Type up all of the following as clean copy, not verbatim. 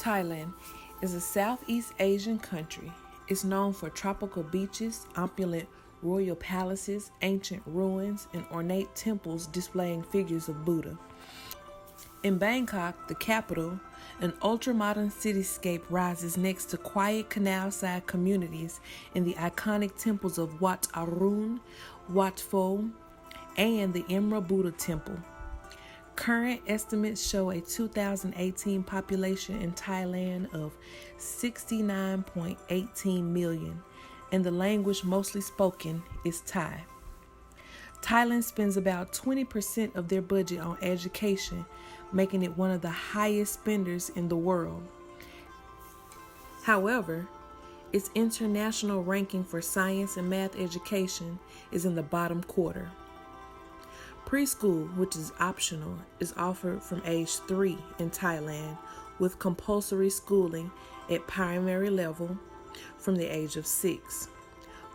Thailand is a Southeast Asian country. It's known for tropical beaches, opulent royal palaces, ancient ruins, and ornate temples displaying figures of Buddha. In Bangkok, the capital, an ultra-modern cityscape rises next to quiet canal-side communities in the iconic temples of Wat Arun, Wat Pho, and the Emerald Buddha Temple. Current estimates show a 2018 population in Thailand of 69.18 million, and the language mostly spoken is Thai. Thailand spends about 20% of their budget on education, making it one of the highest spenders in the world. However, its international ranking for science and math education is in the bottom quarter. Preschool, which is optional, is offered from age 3 in Thailand, with compulsory schooling at primary level from the age of 6.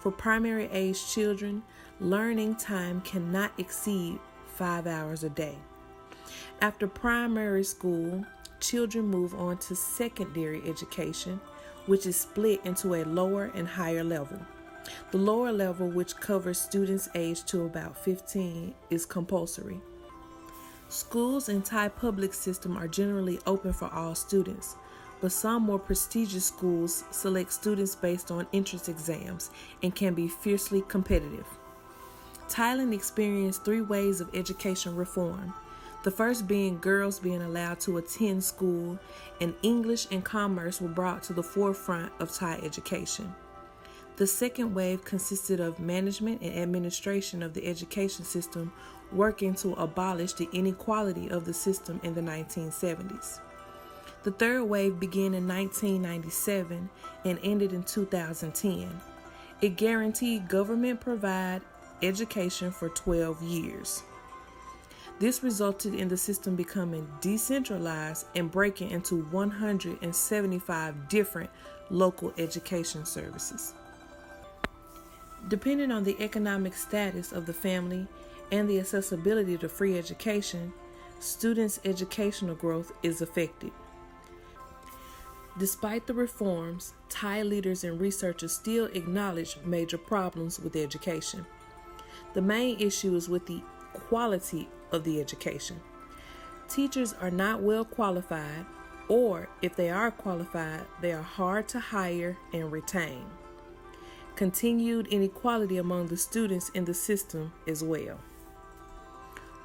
For primary age children, learning time cannot exceed 5 hours a day. After primary school, children move on to secondary education, which is split into a lower and higher level. The lower level, which covers students aged to about 15, is compulsory. Schools in Thai public system are generally open for all students, but some more prestigious schools select students based on entrance exams and can be fiercely competitive. Thailand experienced 3 waves of education reform. The first being girls being allowed to attend school, and English and commerce were brought to the forefront of Thai education. The second wave consisted of management and administration of the education system working to abolish the inequality of the system in the 1970s. The third wave began in 1997 and ended in 2010. It guaranteed government-provided education for 12 years. This resulted in the system becoming decentralized and breaking into 175 different local education services. Depending on the economic status of the family and the accessibility to free education, students' educational growth is affected. Despite the reforms, Thai leaders and researchers still acknowledge major problems with education. The main issue is with the quality of the education. Teachers are not well qualified, or if they are qualified, they are hard to hire and retain. Continued inequality among the students in the system as well.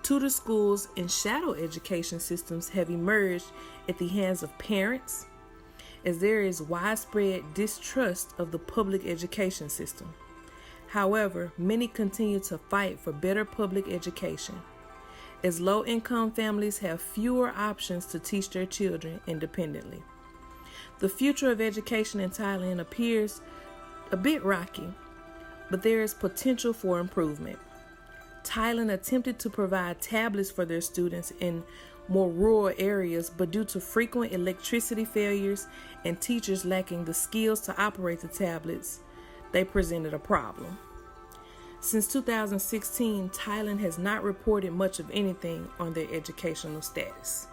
Tutor schools and shadow education systems have emerged at the hands of parents, as there is widespread distrust of the public education system. However, many continue to fight for better public education, as low-income families have fewer options to teach their children independently. The future of education in Thailand appears a bit rocky, but there is potential for improvement. Thailand attempted to provide tablets for their students in more rural areas, but due to frequent electricity failures and teachers lacking the skills to operate the tablets, they presented a problem. Since 2016, Thailand has not reported much of anything on their educational status.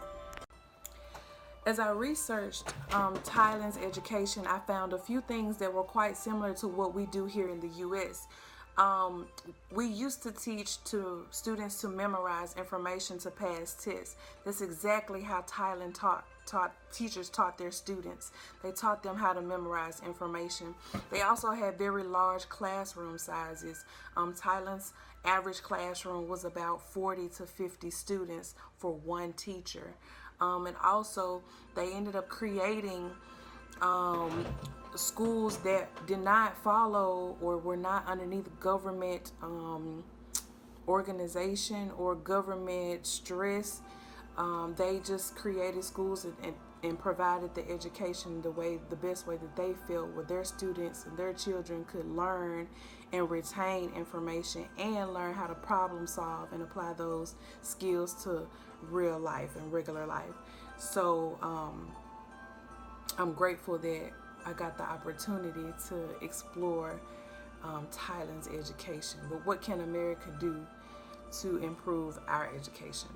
As I researched Thailand's education, I found a few things that were quite similar to what we do here in the U.S. We used to teach to students to memorize information to pass tests. That's exactly how Thailand teachers taught their students. They taught them how to memorize information. They also had very large classroom sizes. Thailand's average classroom was about 40 to 50 students for one teacher. And also they ended up creating schools that did not follow or were not underneath government organization or government stress. They just created schools and provided the education the best way that they felt, where their students and their children could learn and retain information and learn how to problem solve and apply those skills to real life and regular life. So I'm grateful that I got the opportunity to explore Thailand's education. But what can America do to improve our education?